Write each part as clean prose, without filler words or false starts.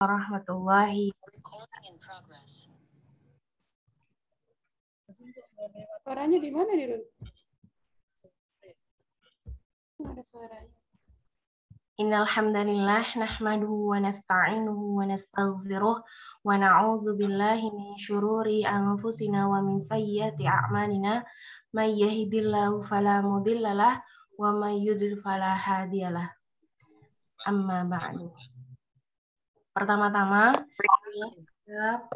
warahmatullahi. Suaranya di mana nih, Run? Ada suaranya. Innal hamdalillah nahmaduhu wa nasta'inuhu wa nastaghfiruh wa na'udzu billahi min syururi anfusina wa min sayyiati a'malina may yahdihillahu fala mudhillalah wa may yudhlil fala hadiyalah. Amma ba'du. Pertama-tama kita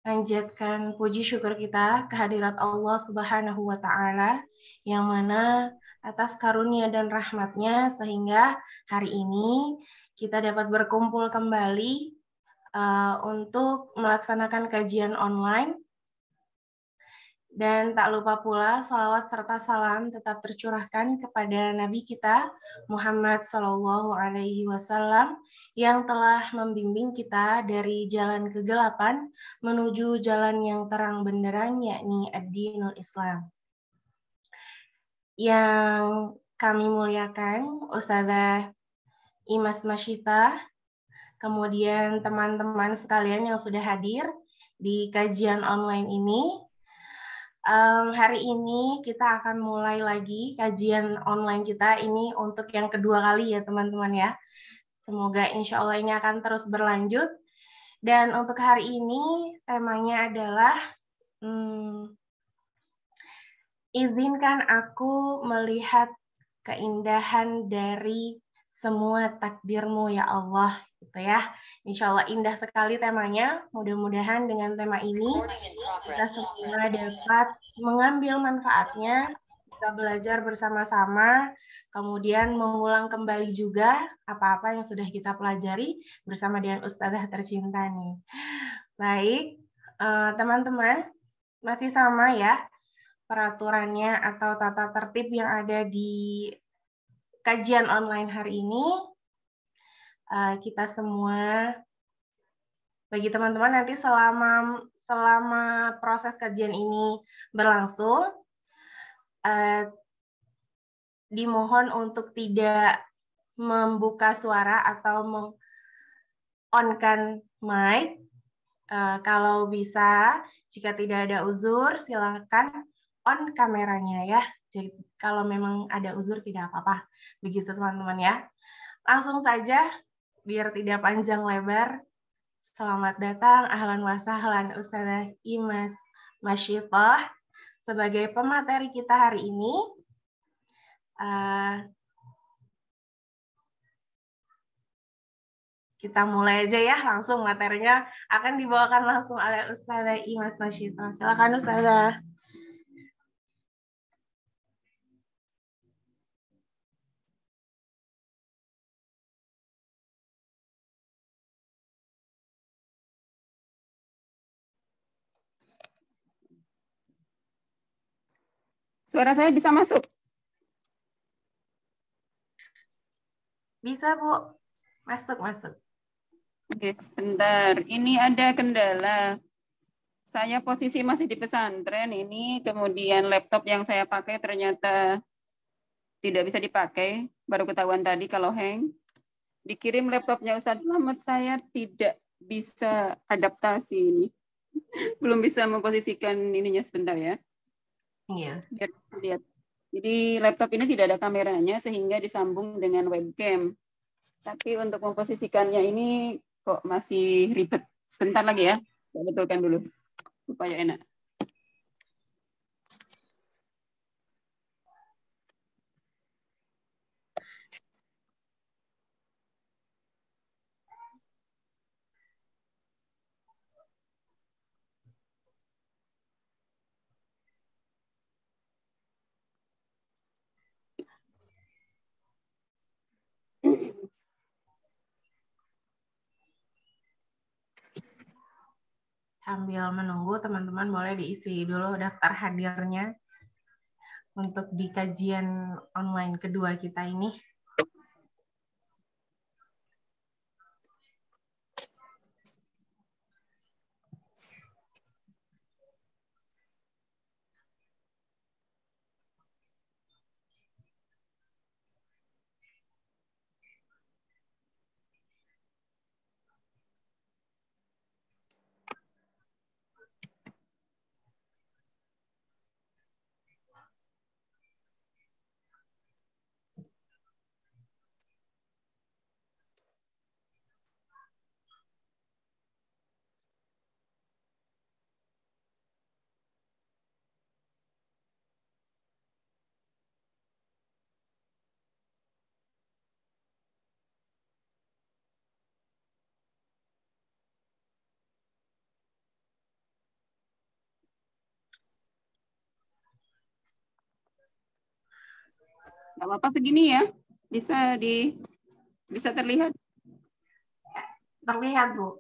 panjatkan puji syukur kita kehadirat Allah Subhanahu wa taala yang mana atas karunia dan rahmatnya sehingga hari ini kita dapat berkumpul kembali untuk melaksanakan kajian online. Dan tak lupa pula salawat serta salam tetap tercurahkan kepada Nabi kita Muhammad Sallallahu Alaihi Wasallam yang telah membimbing kita dari jalan kegelapan menuju jalan yang terang benderang, yakni ad-dinul Islam. Yang kami muliakan Ustazah Imas Masyita, kemudian teman-teman sekalian yang sudah hadir di kajian online ini. Hari ini kita akan mulai lagi kajian online kita ini untuk yang kedua kali ya teman-teman ya. Semoga insya Allah ini akan terus berlanjut. Dan untuk hari ini temanya adalah izinkan aku melihat keindahan dari semua takdirmu ya Allah, gitu ya. Insya Allah indah sekali temanya. Mudah-mudahan dengan tema ini kita semua dapat mengambil manfaatnya, bisa belajar bersama-sama, kemudian mengulang kembali juga apa-apa yang sudah kita pelajari bersama dengan Ustazah tercinta nih. Baik, teman-teman, masih sama ya peraturannya atau tata tertib yang ada di kajian online hari ini. Kita semua, bagi teman-teman nanti selama proses kajian ini berlangsung, dimohon untuk tidak membuka suara atau meng-on-kan mic. Kalau bisa, jika tidak ada uzur, silakan on kameranya ya. Jadi kalau memang ada uzur tidak apa-apa. Begitu teman-teman ya. Langsung saja, biar tidak panjang lebar. Selamat datang, ahlan wa sahlan Ustazah Imas Masyitah sebagai pemateri kita hari ini. Kita mulai aja ya, langsung materinya akan dibawakan langsung oleh Ustazah Imas Masyitah. Silakan Ustazah. Suara saya bisa masuk? Bisa, Bu. Masuk. Oke, sebentar. Ini ada kendala. Saya posisi masih di pesantren ini, kemudian laptop yang saya pakai ternyata tidak bisa dipakai. Baru ketahuan tadi kalau hang. Dikirim laptopnya Ustaz Slamet, saya tidak bisa adaptasi ini. Belum bisa memposisikan ininya sebentar ya. Iya. Biar lihat. Jadi laptop ini tidak ada kameranya sehingga disambung dengan webcam. Tapi untuk memposisikannya ini kok masih ribet. Sebentar lagi ya. Saya betulkan dulu supaya enak. Sambil menunggu, teman-teman boleh diisi dulu daftar hadirnya untuk di kajian online kedua kita ini. Nggak apa-apa segini ya. Bisa terlihat. Terlihat, Bu.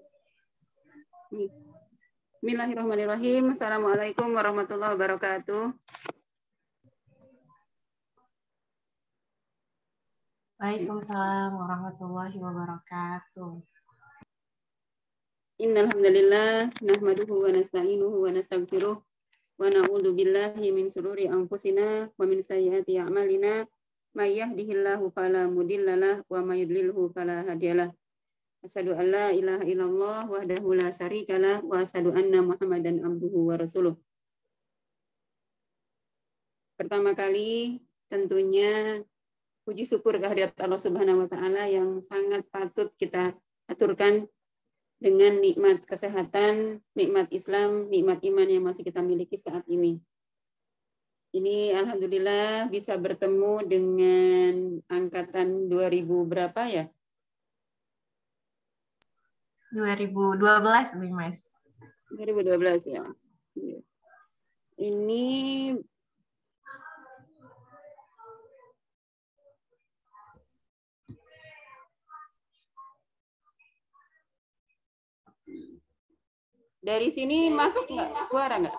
Bismillahirrahmanirrahim. Assalamualaikum warahmatullahi wabarakatuh. Waalaikumsalam warahmatullahi wabarakatuh. Innal hamdalillah nahmaduhu wa nasta'inuhu wa nastaghfiruh wa na'udzu billahi min shururi anfusina wa min sayyiati a'malina may yahdihillahu fala mudhillalah wa may yudlilhu fala hadiyalah. Asyhadu an la ilaha illallah wahdahu la syarikalah wa asyhadu anna Muhammadan abduhu wa rasuluh. Pertama kali tentunya puji syukur kehadirat Allah Subhanahu wa taala yang sangat patut kita aturkan dengan nikmat kesehatan, nikmat Islam, nikmat iman yang masih kita miliki saat ini. Ini alhamdulillah bisa bertemu dengan angkatan 2000 berapa ya? 2012, Bu Mas. 2012 ya. Ini dari sini masuk nggak suara nggak?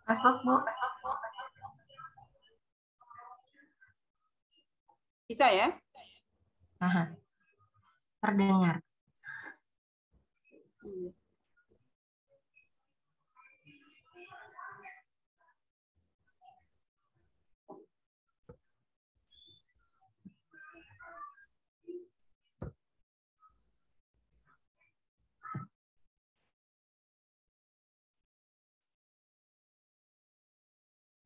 Masuk, Bu. Bisa ya? Aha. Terdengar.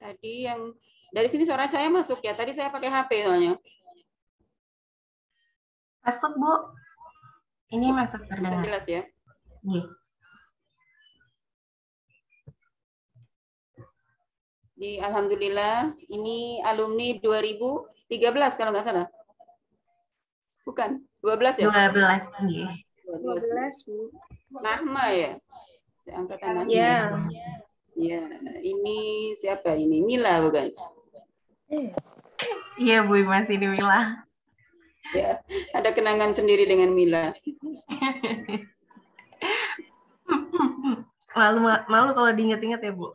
Tadi yang dari sini suara saya masuk ya. Tadi saya pakai HP soalnya. Masuk, Bu. Ini masuk Bisa terdengar. jelas ya? Iya. Di alhamdulillah ini alumni 2013 kalau nggak salah. Bukan, 12 ya? 12, iya. 12, Bu. Nahma ya? Angkatan Nahma. Iya. Ya, ini siapa ini? Mila bukan? Iya, Bu, masih di Mila. Ya, ada kenangan sendiri dengan Mila. Malu kalau diinget-inget ya, Bu.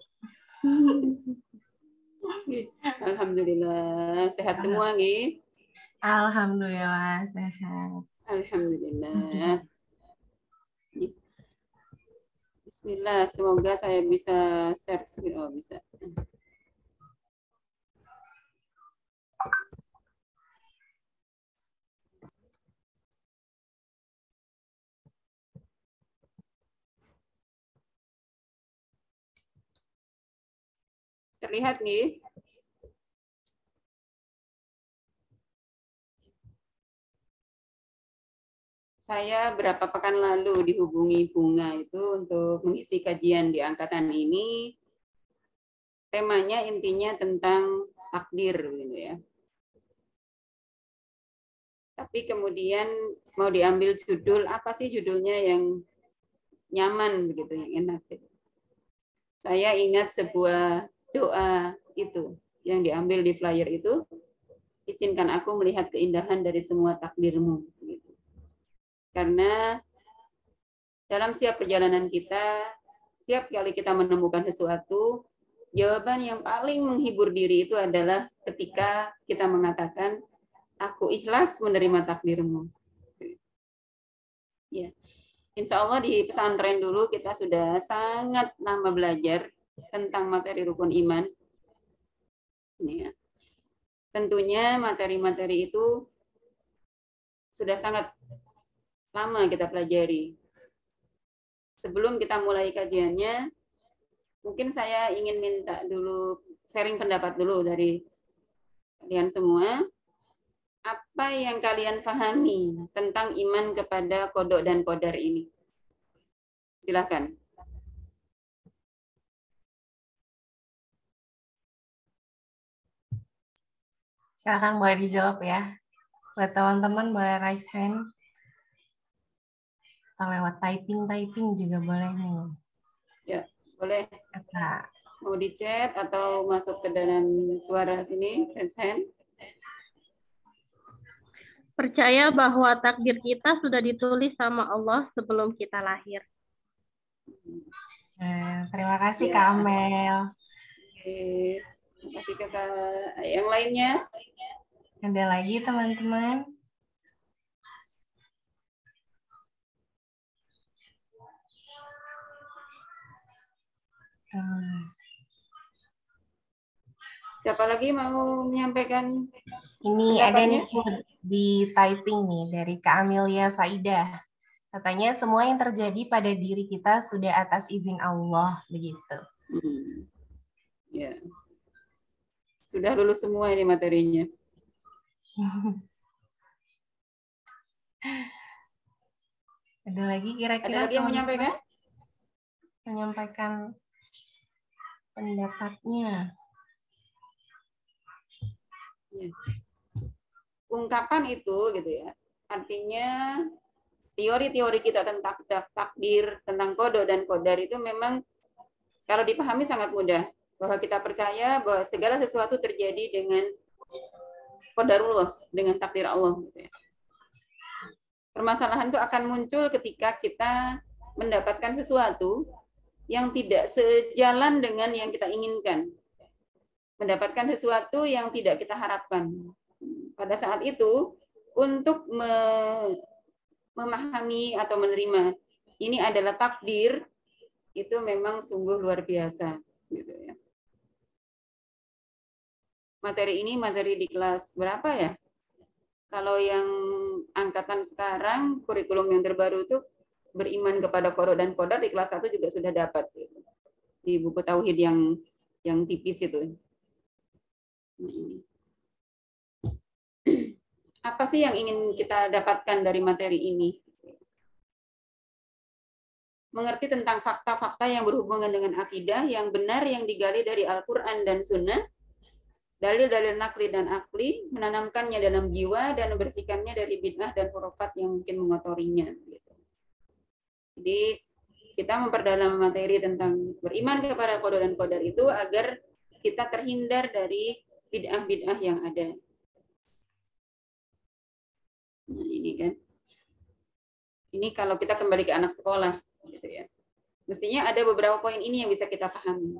Alhamdulillah, sehat semua nih. Alhamdulillah sehat. Alhamdulillah. Bismillah, semoga saya bisa share screen. Oh, bisa. Terlihat nih? Saya berapa pekan lalu dihubungi Bunga itu untuk mengisi kajian di angkatan ini. Temanya intinya tentang takdir gitu ya. Tapi kemudian mau diambil judul, apa sih judulnya yang nyaman begitu, yang enak gitu. Saya ingat sebuah doa itu yang diambil di flyer itu, izinkan aku melihat keindahan dari semua takdirmu. Gitu. Karena dalam setiap perjalanan kita, setiap kali kita menemukan sesuatu, jawaban yang paling menghibur diri itu adalah ketika kita mengatakan, aku ikhlas menerima takdirmu. Ya. Insya Allah di pesantren dulu kita sudah sangat lama belajar tentang materi rukun iman. Ini ya. Tentunya materi-materi itu sudah sangat lama kita pelajari. Sebelum kita mulai kajiannya, mungkin saya ingin minta dulu sharing pendapat dulu dari kalian semua. Apa yang kalian pahami tentang iman kepada qada dan qadar ini? Silakan. Silakan boleh dijawab ya. Buat teman-teman boleh raise hand. Atau lewat typing juga boleh nih. Ya, boleh. Apa? Mau di chat atau masuk ke dalam suara sini, raise hand. Percaya bahwa takdir kita sudah ditulis sama Allah sebelum kita lahir. Nah, terima kasih Ya. Kak Amel. Oke. Terima kasih Kakak. Yang lainnya? Ada lagi teman-teman? Siapa lagi mau menyampaikan? Ini ada nih di typing nih dari Kak Amelia Faidah. Katanya semua yang terjadi pada diri kita sudah atas izin Allah, begitu. Ya. Sudah lulus semua ini materinya. Ada lagi kira-kira? Ada lagi yang menyampaikan? Menyampaikan pendapatnya. Ya. Ungkapan itu gitu ya. Artinya teori-teori kita tentang takdir, tentang qada dan qadar itu memang kalau dipahami sangat mudah. Bahwa kita percaya bahwa segala sesuatu terjadi dengan qadarullah, dengan takdir Allah. Gitu ya. Permasalahan itu akan muncul ketika kita mendapatkan sesuatu yang tidak sejalan dengan yang kita inginkan. Mendapatkan sesuatu yang tidak kita harapkan. Pada saat itu, untuk memahami atau menerima ini adalah takdir, itu memang sungguh luar biasa. Gitu ya. Materi ini materi di kelas berapa ya? Kalau yang angkatan sekarang, kurikulum yang terbaru itu beriman kepada qada dan qadar di kelas 1 juga sudah dapat. Gitu. Di buku Tauhid yang tipis itu. Nah, ini. Apa sih yang ingin kita dapatkan dari materi ini? Mengerti tentang fakta-fakta yang berhubungan dengan akidah yang benar yang digali dari Al-Quran dan Sunnah, dalil-dalil nakli dan akli, menanamkannya dalam jiwa dan membersihkannya dari bid'ah dan khurafat yang mungkin mengotorinya. Jadi kita memperdalam materi tentang beriman kepada qada dan qadar itu agar kita terhindar dari bid'ah-bid'ah yang ada. Nah, ini kan. Ini kalau kita kembali ke anak sekolah, gitu ya. Mestinya ada beberapa poin ini yang bisa kita pahami.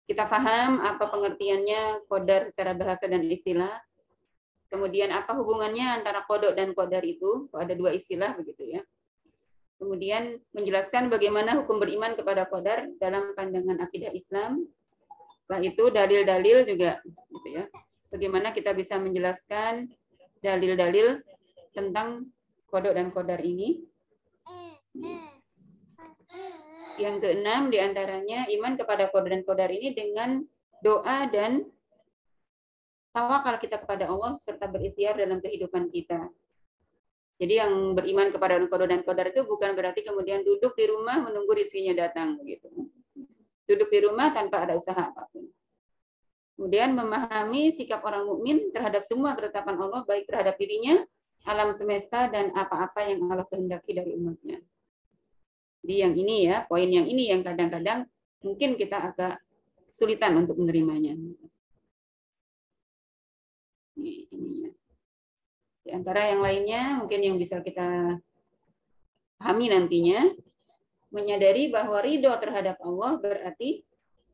Kita paham apa pengertiannya qadar secara bahasa dan istilah. Kemudian apa hubungannya antara qada dan qadar itu? Ada dua istilah begitu ya. Kemudian menjelaskan bagaimana hukum beriman kepada qadar dalam pandangan akidah Islam. Setelah itu dalil-dalil juga gitu ya. Bagaimana kita bisa menjelaskan dalil-dalil tentang qada dan qadar ini. Yang keenam diantaranya iman kepada qada dan qadar ini dengan doa dan tawakal kita kepada Allah serta berikhtiar dalam kehidupan kita. Jadi yang beriman kepada qada dan qadar itu bukan berarti kemudian duduk di rumah menunggu rezekinya datang gitu. Duduk di rumah tanpa ada usaha apapun. Kemudian memahami sikap orang mukmin terhadap semua ketetapan Allah baik terhadap dirinya, alam semesta dan apa-apa yang Allah kehendaki dari umatnya. Jadi yang ini ya, poin yang ini yang kadang-kadang mungkin kita agak kesulitan untuk menerimanya. Ini ya. Di antara yang lainnya mungkin yang bisa kita pahami nantinya, menyadari bahwa ridho terhadap Allah berarti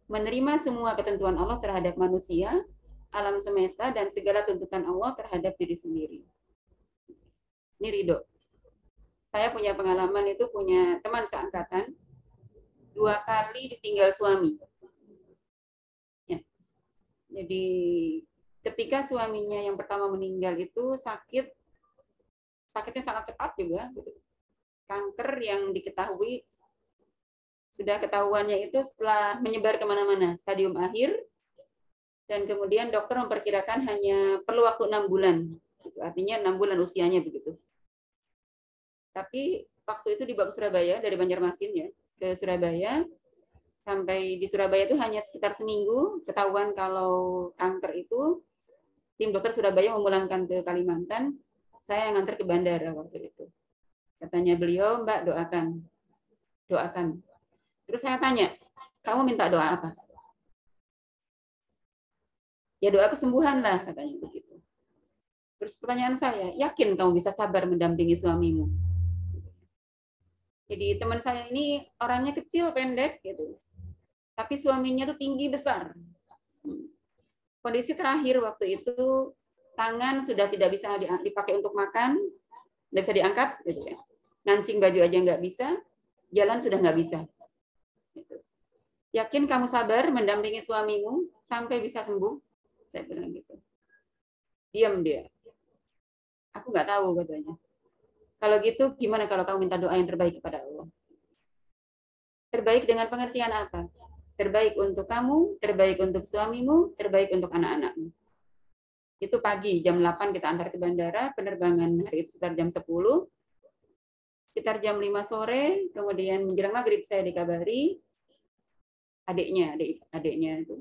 menerima semua ketentuan Allah terhadap manusia, alam semesta, dan segala tuntutan Allah terhadap diri sendiri. Ini ridho. Saya punya pengalaman itu punya teman seangkatan 2 kali ditinggal suami. Ya. Jadi ketika suaminya yang pertama meninggal itu sakitnya sangat cepat juga. Kanker yang diketahui sudah ketahuannya itu setelah menyebar kemana-mana, stadium akhir, dan kemudian dokter memperkirakan hanya perlu waktu 6 bulan. Artinya 6 bulan usianya begitu. Tapi waktu itu dibawa ke Surabaya, dari Banjarmasin ya, ke Surabaya. Sampai di Surabaya itu hanya sekitar seminggu, ketahuan kalau kanker itu, tim dokter Surabaya memulangkan ke Kalimantan, saya yang nganter ke bandara waktu itu. Katanya beliau, Mbak doakan. Terus saya tanya, Kamu minta doa apa? Ya doa kesembuhan lah, katanya begitu. Terus pertanyaan saya, yakin kamu bisa sabar mendampingi suamimu? Jadi teman saya ini orangnya kecil, pendek gitu. Tapi suaminya tuh tinggi, besar. Kondisi terakhir waktu itu, tangan sudah tidak bisa dipakai untuk makan, tidak bisa diangkat, gitu ya. Ngancing baju aja nggak bisa, jalan sudah nggak bisa. Gitu. Yakin kamu sabar mendampingi suamimu sampai bisa sembuh? Saya bilang gitu. Diam dia. Aku nggak tahu, katanya. Kalau gitu, gimana kalau kamu minta doa yang terbaik kepada Allah? Terbaik dengan pengertian apa? Terbaik untuk kamu, terbaik untuk suamimu, terbaik untuk anak-anakmu. Itu pagi, jam 8 kita antar ke bandara, penerbangan hari itu sekitar jam 10. Sekitar jam 5 sore, kemudian menjelang maghrib saya dikabari, adiknya itu,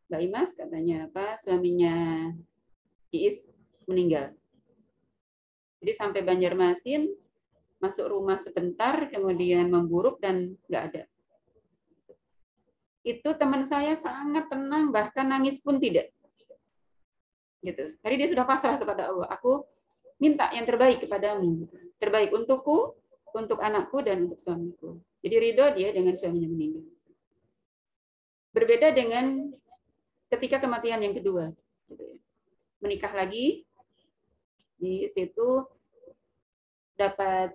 Mbak Imas, katanya apa, suaminya Iis meninggal. Jadi sampai Banjarmasin, masuk rumah sebentar, kemudian memburuk dan nggak ada. Itu teman saya sangat tenang, bahkan nangis pun tidak. Gitu. Tadi dia sudah pasrah kepada Allah. Aku minta yang terbaik kepadamu. Terbaik untukku, untuk anakku, dan untuk suamiku. Jadi ridho dia dengan suaminya meninggal. Berbeda dengan ketika kematian yang kedua. Menikah lagi, di situ dapat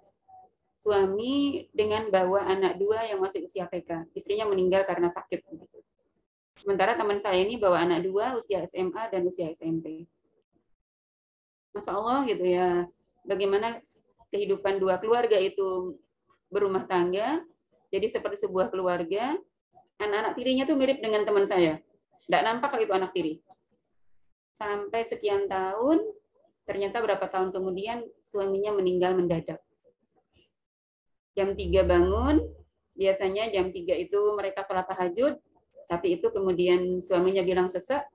suami dengan bawa anak 2 yang masih usia TK. Istrinya meninggal karena sakit. Sementara teman saya ini bawa anak 2 usia SMA dan usia SMP. Masya Allah gitu ya, bagaimana kehidupan 2 keluarga itu berumah tangga, jadi seperti sebuah keluarga. Anak-anak tirinya tuh mirip dengan teman saya. Nggak nampak kalau itu anak tiri. Sampai sekian tahun, ternyata berapa tahun kemudian suaminya meninggal mendadak. Jam 3 bangun, biasanya jam 3 itu mereka sholat tahajud, tapi itu kemudian suaminya bilang sesak,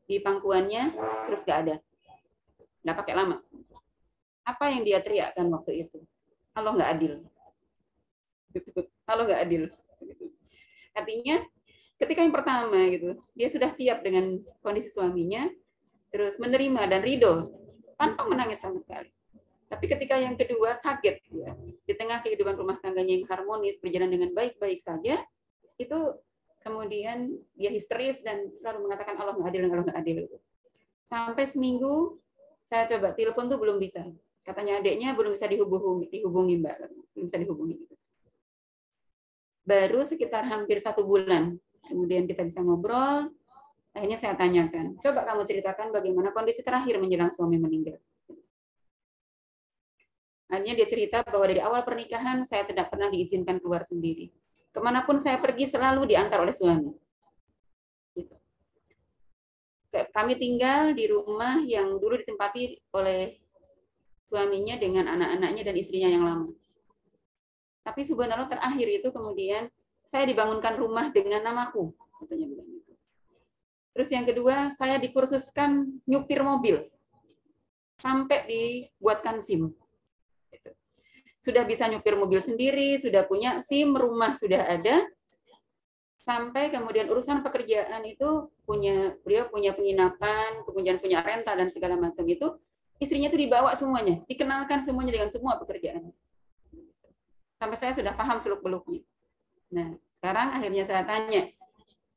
di pangkuannya, terus nggak ada. Nggak pakai lama. Apa yang dia teriakkan waktu itu? Allah nggak adil. Allah nggak adil. Artinya, ketika yang pertama gitu, dia sudah siap dengan kondisi suaminya, terus menerima dan ridho, tanpa menangis sama sekali. Tapi ketika yang kedua kaget, ya, di tengah kehidupan rumah tangganya yang harmonis, berjalan dengan baik-baik saja, itu kemudian dia histeris dan selalu mengatakan Allah nggak adil, Allah nggak adil. Sampai seminggu saya coba telepon tuh belum bisa. Katanya adiknya belum bisa dihubungi Mbak, belum bisa dihubungi. Baru sekitar hampir 1 bulan, kemudian kita bisa ngobrol. Akhirnya saya tanyakan, coba kamu ceritakan bagaimana kondisi terakhir menjelang suami meninggal. Akhirnya dia cerita bahwa dari awal pernikahan saya tidak pernah diizinkan keluar sendiri. Kemanapun saya pergi selalu diantar oleh suami. Gitu. Kami tinggal di rumah yang dulu ditempati oleh suaminya dengan anak-anaknya dan istrinya yang lama. Tapi subhanallah terakhir itu kemudian saya dibangunkan rumah dengan namaku. Katanya begitu. Terus yang kedua, saya dikursuskan nyupir mobil. Sampai dibuatkan SIM. Sudah bisa nyupir mobil sendiri, sudah punya SIM, rumah sudah ada, sampai kemudian urusan pekerjaan itu beliau punya penginapan, kemudian punya rental dan segala macam itu, istrinya itu dibawa semuanya, dikenalkan semuanya dengan semua pekerjaan. Sampai saya sudah paham seluk-beluknya. Nah, sekarang akhirnya saya tanya,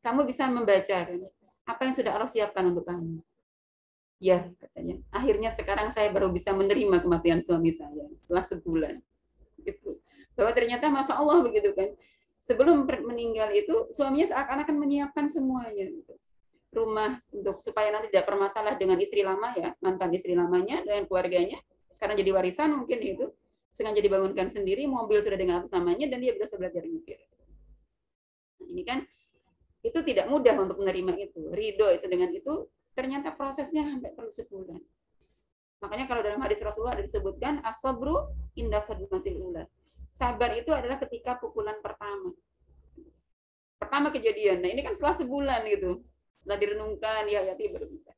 kamu bisa membaca kan, apa yang sudah Allah siapkan untuk kamu? Ya, katanya. Akhirnya sekarang saya baru bisa menerima kematian suami saya setelah sebulan. Gitu. Bahwa ternyata Masya Allah begitu kan. Sebelum meninggal itu suaminya seakan-akan menyiapkan semuanya. Gitu. Rumah untuk supaya nanti tidak bermasalah dengan istri lama ya, mantan istri lamanya dengan keluarganya. Karena jadi warisan mungkin itu. Sengaja dibangunkan sendiri, mobil sudah dengan atas namanya dan dia bisa belajar nyupir. Nah, ini kan itu tidak mudah untuk menerima itu. Ridho itu dengan itu ternyata prosesnya sampai perlu sebulan. Makanya kalau dalam hadis Rasulullah ada disebutkan as-sabru inda sadmatil ula. Sabar itu adalah ketika pukulan pertama. Pertama kejadian. Nah, ini kan setelah sebulan gitu. Setelah direnungkan, dihayati baru bisa.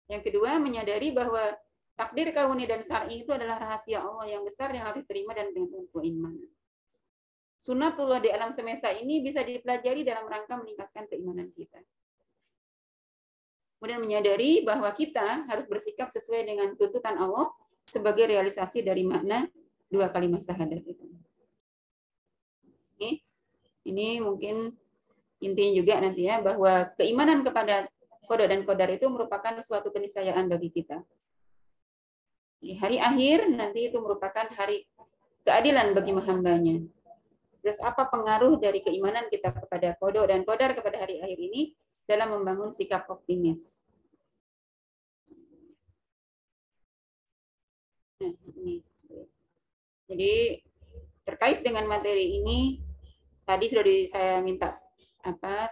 Yang kedua, menyadari bahwa takdir kauni dan syar'i itu adalah rahasia Allah yang besar yang harus diterima dan dengan keimanan. Sunatullah di alam semesta ini bisa dipelajari dalam rangka meningkatkan keimanan kita. Kemudian menyadari bahwa kita harus bersikap sesuai dengan tuntutan Allah sebagai realisasi dari makna dua kalimat syahadat itu. Ini mungkin intinya juga nanti ya, bahwa keimanan kepada qada dan qadar itu merupakan suatu keniscayaan bagi kita. Di hari akhir nanti itu merupakan hari keadilan bagi hambanya. Terus apa pengaruh dari keimanan kita kepada qada dan qadar kepada hari akhir ini dalam membangun sikap optimis. Nah, ini. Jadi terkait dengan materi ini tadi sudah saya minta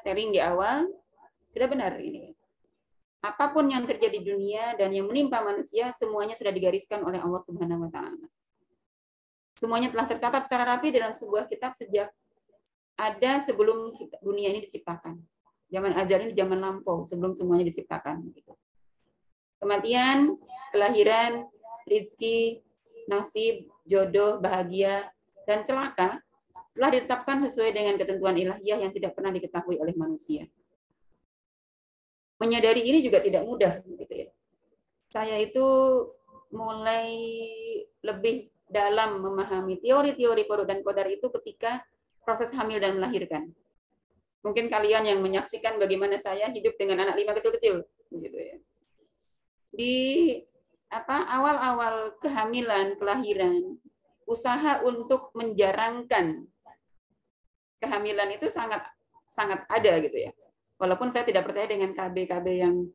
sharing di awal, sudah benar ini. Apapun yang terjadi di dunia dan yang menimpa manusia, semuanya sudah digariskan oleh Allah Subhanahu wa Ta'ala. Semuanya telah tercatat secara rapi dalam sebuah kitab sejak ada sebelum dunia ini diciptakan. Zaman azal ini zaman lampau, sebelum semuanya diciptakan. Kematian, kelahiran, rizki, nasib, jodoh, bahagia, dan celaka telah ditetapkan sesuai dengan ketentuan ilahiyah yang tidak pernah diketahui oleh manusia. Menyadari ini juga tidak mudah, gitu ya. Saya itu mulai lebih dalam memahami teori-teori qada dan qadar itu ketika proses hamil dan melahirkan. Mungkin kalian yang menyaksikan bagaimana saya hidup dengan anak 5 kecil-kecil, gitu ya. Di awal-awal kehamilan, kelahiran, usaha untuk menjarangkan kehamilan itu sangat ada, gitu ya. Walaupun saya tidak percaya dengan KB yang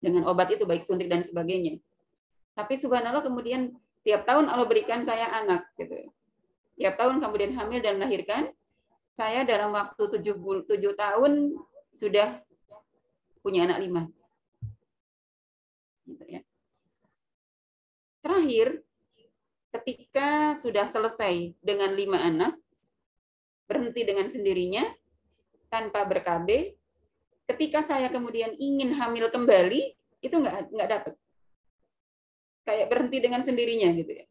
dengan obat itu, baik suntik dan sebagainya. Tapi subhanallah kemudian tiap tahun Allah berikan saya anak, gitu. Tiap tahun kemudian hamil dan melahirkan, saya dalam waktu 7 tahun sudah punya anak 5. Gitu ya. Terakhir, ketika sudah selesai dengan 5 anak, berhenti dengan sendirinya, tanpa ber-KB, ketika saya kemudian ingin hamil kembali, itu nggak dapat. Kayak berhenti dengan sendirinya gitu ya.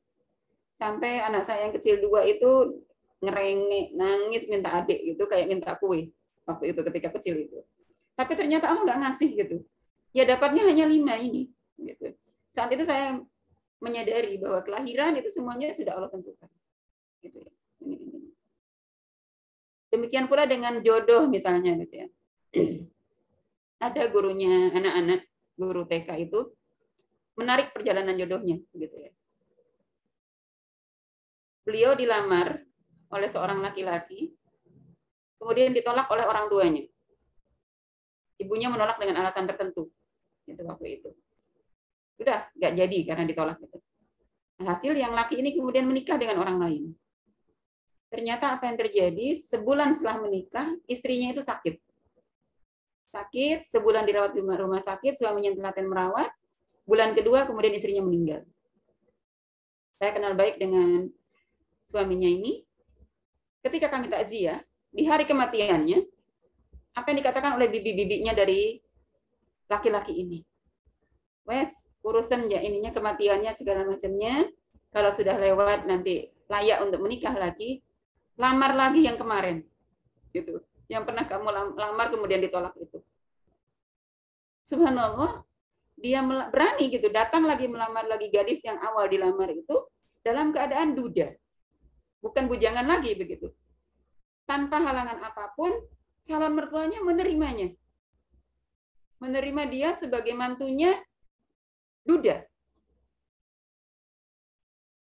Sampai anak saya yang kecil 2 itu ngerengek, nangis minta adik gitu, kayak minta kue waktu itu ketika kecil itu. Tapi ternyata Allah nggak ngasih gitu. Ya dapatnya hanya 5 ini. Gitu. Saat itu saya menyadari bahwa kelahiran itu semuanya sudah Allah tentukan. Gitu ya. Demikian pula dengan jodoh misalnya gitu ya. Ada gurunya anak-anak, guru TK itu menarik perjalanan jodohnya gitu ya. Beliau dilamar oleh seorang laki-laki, kemudian ditolak oleh orang tuanya. Ibunya menolak dengan alasan tertentu. Itu waktu itu. Sudah nggak jadi karena ditolak itu. Hasil yang laki ini kemudian menikah dengan orang lain. Ternyata apa yang terjadi, sebulan setelah menikah, istrinya itu sakit. Sakit, sebulan dirawat di rumah sakit, suaminya telaten merawat, bulan kedua kemudian istrinya meninggal. Saya kenal baik dengan suaminya ini. Ketika kami takziah, di hari kematiannya, apa yang dikatakan oleh bibi-bibinya dari laki-laki ini? Wes, urusan ya ininya kematiannya segala macamnya, kalau sudah lewat nanti layak untuk menikah lagi, lamar lagi yang kemarin. Gitu. Yang pernah kamu lamar kemudian ditolak itu. Subhanallah, dia berani gitu, datang lagi melamar lagi gadis yang awal dilamar itu dalam keadaan duda. Bukan bujangan lagi begitu. Tanpa halangan apapun, calon mertuanya menerimanya. Menerima dia sebagai mantunya duda.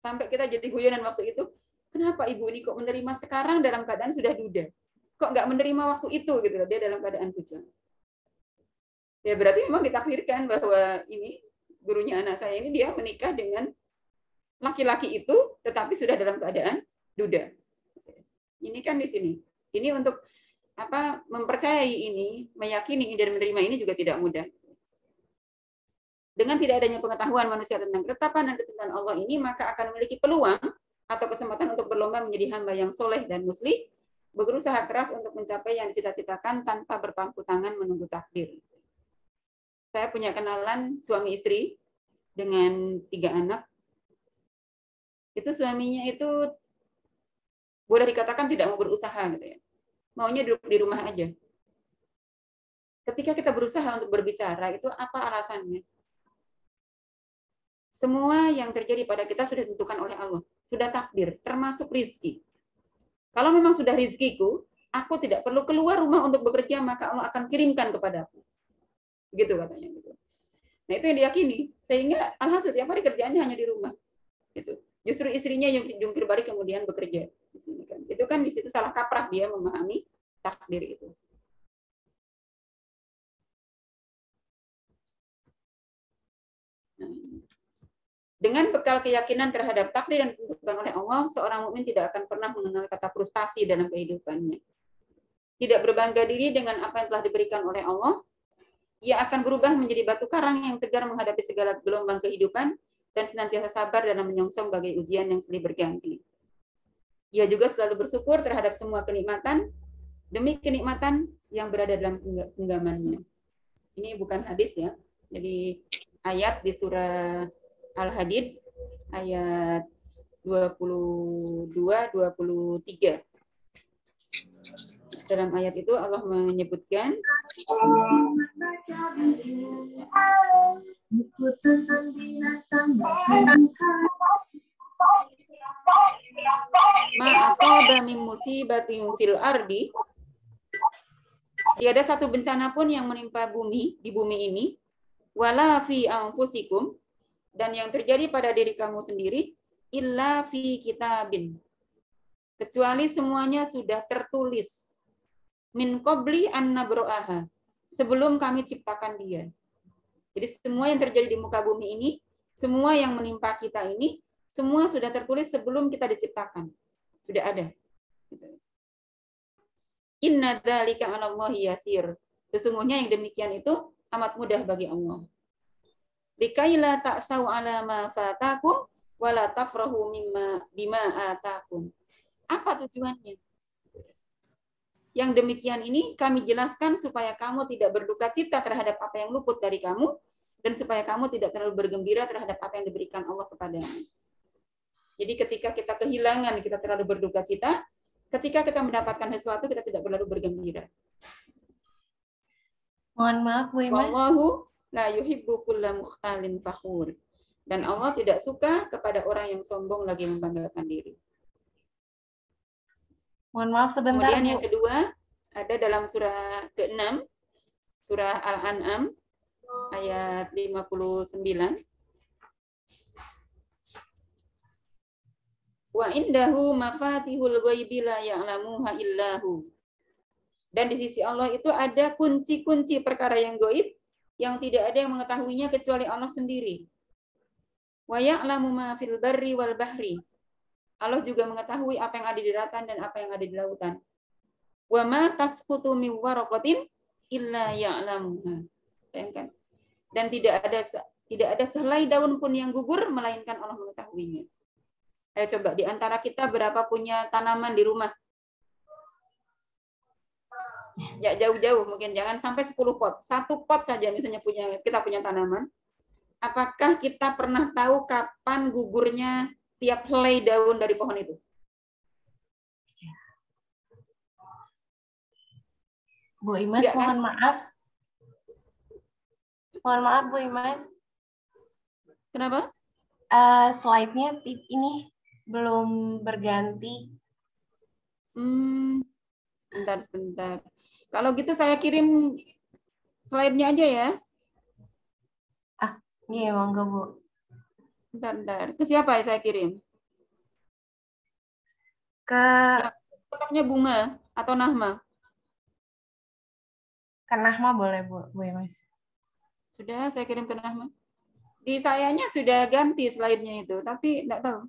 Sampai kita jadi guyonan waktu itu, kenapa ibu ini kok menerima sekarang dalam keadaan sudah duda? Kok nggak menerima waktu itu gitu, dia dalam keadaan bujang. Ya berarti memang ditakdirkan bahwa ini gurunya anak saya ini dia menikah dengan laki-laki itu, tetapi sudah dalam keadaan duda. Ini kan di sini. Ini untuk mempercayai ini, meyakini dan menerima ini juga tidak mudah. Dengan tidak adanya pengetahuan manusia tentang ketetapan dan ketentuan Allah ini, maka akan memiliki peluang atau kesempatan untuk berlomba menjadi hamba yang soleh dan muslih, berusaha keras untuk mencapai yang dicita-citakan tanpa berpangku tangan menunggu takdir. Saya punya kenalan suami istri dengan 3 anak. Itu suaminya itu Boleh dikatakan tidak mau berusaha gitu ya. Maunya duduk di rumah aja. Ketika kita berusaha untuk berbicara, itu apa alasannya? Semua yang terjadi pada kita sudah ditentukan oleh Allah. Sudah takdir, termasuk rizki. Kalau memang sudah rizkiku, aku tidak perlu keluar rumah untuk bekerja, maka Allah akan kirimkan kepadaku. Begitu katanya. Nah itu yang diyakini. Sehingga alhasil tiap hari kerjaannya hanya di rumah. Gitu. Justru istrinya yang jungkir balik kemudian bekerja. Di sini kan. Itu kan di situ salah kaprah dia memahami takdir itu. Nah, dengan bekal keyakinan terhadap takdir yang ditentukan oleh Allah, seorang mukmin tidak akan pernah mengenal kata frustasi dalam kehidupannya. Tidak berbangga diri dengan apa yang telah diberikan oleh Allah, ia akan berubah menjadi batu karang yang tegar menghadapi segala gelombang kehidupan dan senantiasa sabar dalam menyongsong bagai ujian yang silih berganti. Ia juga selalu bersyukur terhadap semua kenikmatan demi kenikmatan yang berada dalam genggamannya. Ini bukan hadis ya. Jadi ayat di surah Al-Hadid ayat 22-23. Dalam ayat itu Allah menyebutkan ma asaba min musibatin fil ardi, tiada satu bencana pun yang menimpa bumi di bumi ini, wala fi anfusikum, dan yang terjadi pada diri kamu sendiri, illa fi kitabin, kecuali semuanya sudah tertulis, min qabli an nabro'aha, sebelum kami ciptakan dia. Jadi semua yang terjadi di muka bumi ini, semua yang menimpa kita ini, semua sudah tertulis sebelum kita diciptakan. Sudah ada. Inna dzalika 'alallahi yasir. Sesungguhnya yang demikian itu amat mudah bagi Allah. Likaila ta'sau 'ala ma fatakum wa la tafrahu bima atakum. Apa tujuannya? Yang demikian ini kami jelaskan supaya kamu tidak berduka cita terhadap apa yang luput dari kamu, dan supaya kamu tidak terlalu bergembira terhadap apa yang diberikan Allah kepadamu. Jadi ketika kita kehilangan, kita terlalu berduka cita. Ketika kita mendapatkan sesuatu, kita tidak terlalu bergembira. Mohon maaf, Bu Imas. Wallahu la yuhibbu kulla mukhtalin fakhur. Dan Allah tidak suka kepada orang yang sombong lagi membanggakan diri. Mohon maaf sebentar, Kemudian Bu. yang kedua, ada dalam surah ke-6, surah Al-An'am, ayat 59. Wa indahu mafatihul ghaibi la ya'lamuha illahu. Dan di sisi Allah itu ada kunci-kunci perkara yang gaib yang tidak ada yang mengetahuinya kecuali Allah sendiri. Wa ya'lamu ma fil barri wal bahri. Allah juga mengetahui apa yang ada di daratan dan apa yang ada di lautan. Wa ma tasqutu min waraqatin illa ya'lamuha. Bayangkan. Dan tidak ada sehelai daun pun yang gugur melainkan Allah mengetahuinya. Ayo coba, di antara kita berapa punya tanaman di rumah? Ya jauh-jauh, mungkin jangan sampai 10 pot. 1 pot saja misalnya kita punya tanaman. Apakah kita pernah tahu kapan gugurnya tiap helai daun dari pohon itu? Bu Imas, Enggak, kan? mohon maaf. Mohon maaf, Bu Imas. Kenapa? Slide-nya ini belum berganti. Sebentar. Kalau gitu saya kirim slide-nya aja ya. Iya, monggo, Bu. Bentar. Ke siapa ya saya kirim? Ke Kotaknya Bunga atau Nahma? ke Nahma boleh, Bu Imas. Sudah, saya kirim ke Nahma. Di sayanya sudah ganti slide-nya itu, tapi enggak tahu.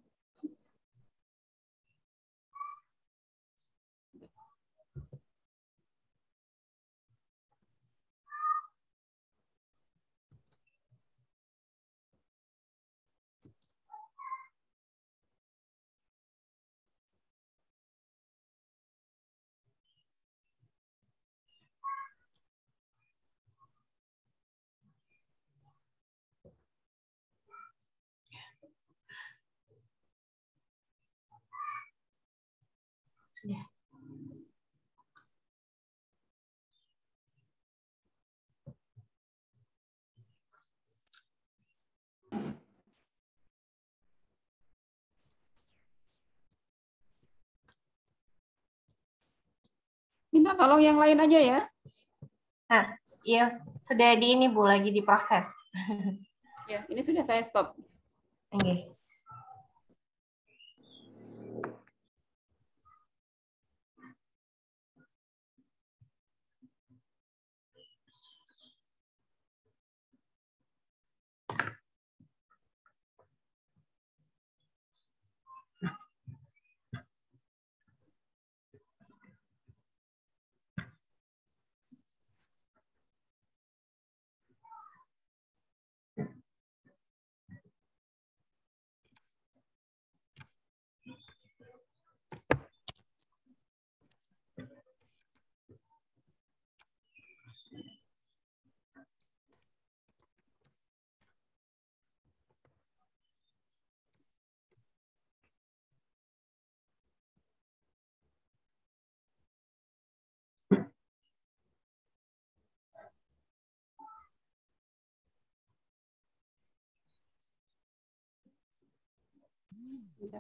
Ya. Minta tolong yang lain aja ya. Nah, iya sudah di ini Bu, lagi diproses. Ya, ini sudah saya stop. Oke.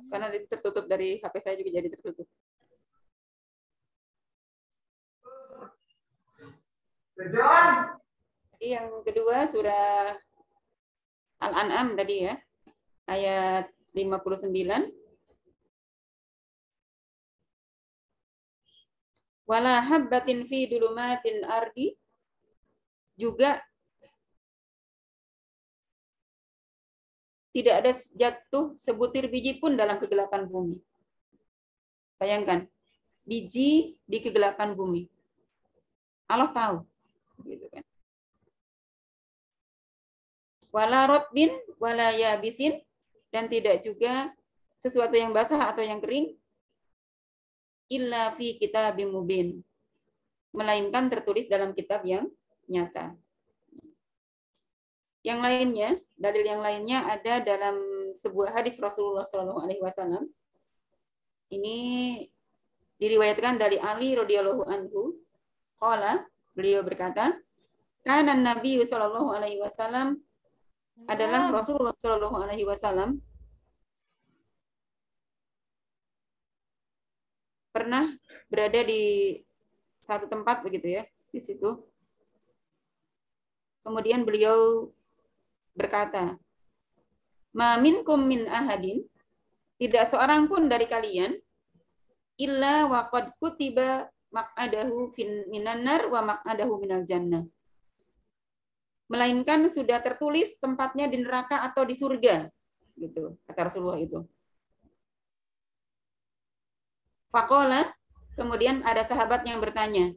Karena itu tertutup dari HP saya juga jadi tertutup. Jadi yang kedua surah Al-An'am tadi ya, ayat 59. Wala habbatin fi dulumatil ardi, juga tidak ada jatuh sebutir biji pun dalam kegelapan bumi. Bayangkan, biji di kegelapan bumi. Allah tahu. Gitu kan. Wala rotbin, wala yabisin, dan tidak juga sesuatu yang basah atau yang kering, illa fi kitabim mubin, melainkan tertulis dalam kitab yang nyata. Yang lainnya, dalil yang lainnya ada dalam sebuah hadis Rasulullah SAW. Ini diriwayatkan dari Ali radhiyallahu anhu. Qala, beliau berkata, kana Nabi SAW adalah Rasulullah SAW pernah berada di satu tempat begitu ya, di situ. Kemudian beliau berkata, ma minkum min ahadin, tidak seorang pun dari kalian, illa waqad kutiba maq'adahu minan nar wa maq'adahu minal jannah, melainkan sudah tertulis tempatnya di neraka atau di surga, gitu kata Rasulullah itu. Faqala, kemudian ada sahabat yang bertanya,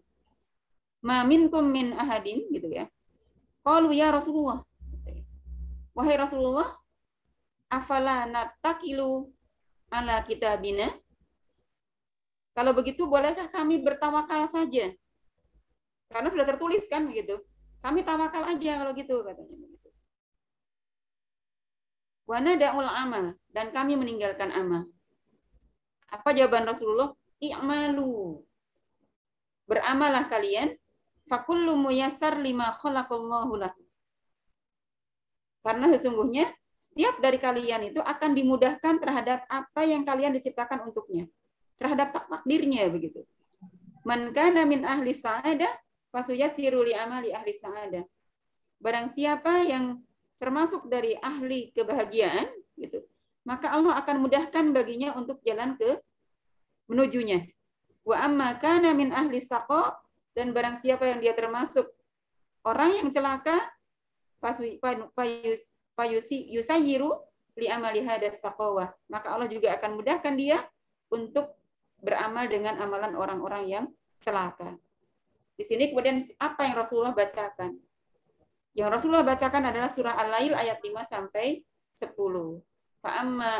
ma minkum min ahadin, gitu ya. Qalu ya Rasulullah, wahai Rasulullah, afala natakilu ala kitabina, kalau begitu bolehkah kami bertawakal saja? Karena sudah tertulis kan begitu. Kami tawakal aja kalau gitu, katanya begitu. Wa nada'ul amal, dan kami meninggalkan amal. Apa jawaban Rasulullah? I'malu, beramalah kalian, fakullu muyassar lima khalaqallahu lahu. Karena sesungguhnya setiap dari kalian itu akan dimudahkan terhadap apa yang kalian diciptakan untuknya, terhadap takdirnya begitu. Man kana min ahli sa'adah fasuyassiru li amali ahli sa'adah. Barang siapa yang termasuk dari ahli kebahagiaan gitu, maka Allah akan mudahkan baginya untuk jalan ke menujunya. Wa amma kana min ahli saqa, dan barang siapa yang dia termasuk orang yang celaka, yusayyiru li amali hadas saqawah, maka Allah juga akan mudahkan dia untuk beramal dengan amalan orang-orang yang celaka. Di sini kemudian apa yang Rasulullah bacakan? Yang Rasulullah bacakan adalah surah Al-Lail ayat 5 sampai 10. Fa'amma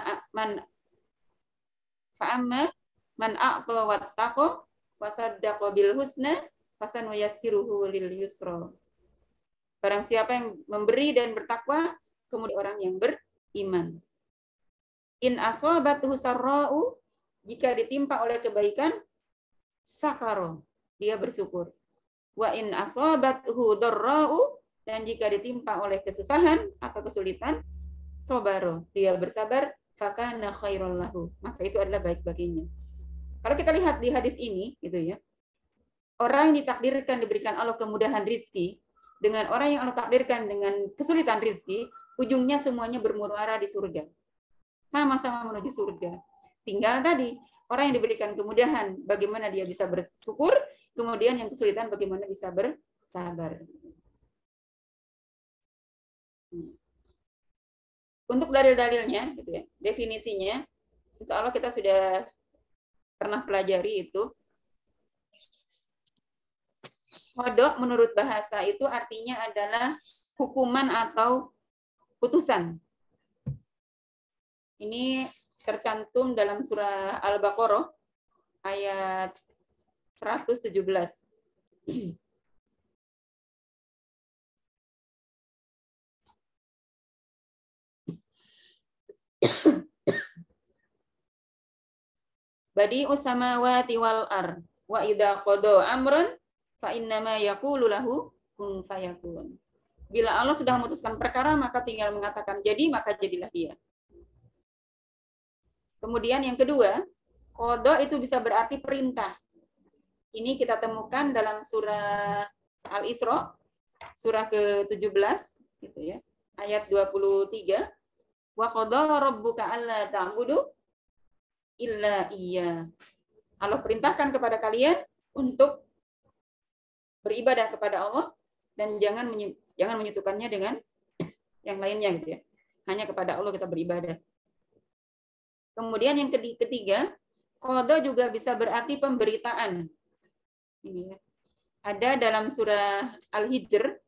man a'ta wattaqa wa saddaqa bil husna fasanuyassiruhu lil yusra. Barang siapa yang memberi dan bertakwa, kemudian orang yang beriman. In asabatuhu sarra'u, jika ditimpa oleh kebaikan, syakara, dia bersyukur. Wa in asabathu darra'u, dan jika ditimpa oleh kesusahan atau kesulitan, sabara, dia bersabar, fakana khairul lahu, maka itu adalah baik baginya. Kalau kita lihat di hadis ini gitu ya, orang yang ditakdirkan diberikan Allah kemudahan rizki dengan orang yang Allah takdirkan dengan kesulitan rizki, ujungnya semuanya bermuara di surga. Sama-sama menuju surga. Tinggal tadi, orang yang diberikan kemudahan, bagaimana dia bisa bersyukur, kemudian yang kesulitan bagaimana bisa bersabar. Untuk dalil-dalilnya, gitu ya, definisinya, insya Allah kita sudah pernah pelajari itu. Qada menurut bahasa itu artinya adalah hukuman atau putusan. Ini tercantum dalam surah Al-Baqarah ayat 117. Badi'us samawati wal ard wa idza qada amran fa innama yaqulu lahu kun fayakun. Bila Allah sudah memutuskan perkara, maka tinggal mengatakan jadi, maka jadilah dia. Kemudian yang kedua, qada itu bisa berarti perintah. Ini kita temukan dalam surah Al-Isra, surah ke-17 gitu ya, ayat 23. Wa qada rabbuka alla ta'budu illa iya. Allah perintahkan kepada kalian untuk beribadah kepada Allah dan jangan menyekutukannya dengan yang lainnya gitu ya. Hanya kepada Allah kita beribadah. Kemudian yang ketiga, qada juga bisa berarti pemberitaan. Ini ya. Ada dalam surah Al-Hijr,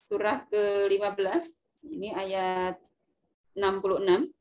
surah ke-15, ini ayat 66.